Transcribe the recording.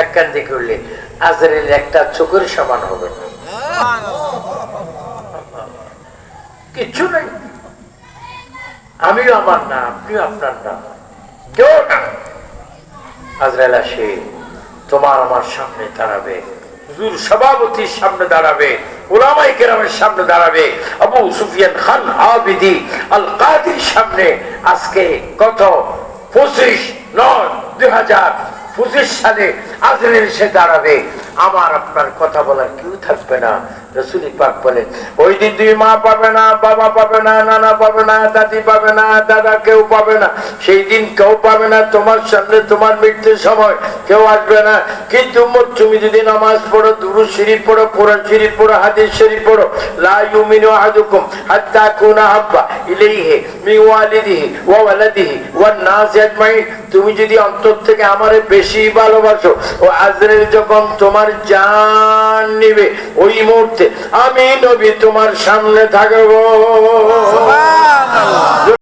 এক কান্দে করলে আজরাইল একটা চোখের সমান হবে না, কিচ্ছু নাই। আমিও আমার না, আপনিও আপনার না, কেউ না। আজরাইল আসে তোমার আমার সামনে দাঁড়াবে, হুজুর সভাপতির সামনে দাঁড়াবে, উলামায়ে কেরামের সামনে দাঁড়াবে, আবু সুফিয়ান খান আবিদি আল কাদির সামনে। আজকে কত 25/9/2025 সালে আজরাইল সে দাঁড়াবে, আমার আপনার কথা বলার কেউ থাকবে না। রাসূল পাক বলেন, ওই দিন তুমি মা পাবে না, বাবা পাবে না, নানা পাবে না, দাদি পাবে না, দাদা কেউ পাবে না। সেই দিন কেউ পাবে না তোমার সামনে, তোমার মৃত্যুর সময় কেউ আসবে না। কিন্তু তুমি যদি নামাজ পড়ো, দুরূদ শরীফ পড়ো, কোরআন শরীফ পড়ো, হাদিস শরীফ পড়ো, লা ইউমিনু আহাদুকুম হাত্তা কুনা হাব্বা ইলাইহি মিন ওয়ালিদিহি ওয়া ওয়ালাদিহি ওয়ান নাস আজমাইন। তুমি যদি অন্তর থেকে আমারে বেশি ভালোবাসো, ও আজরাইল যখন তোমার জান নিবে, ওই মুহূর্তে আমি নবী তোমার সামনে থাকবো। সুবহানাল্লাহ।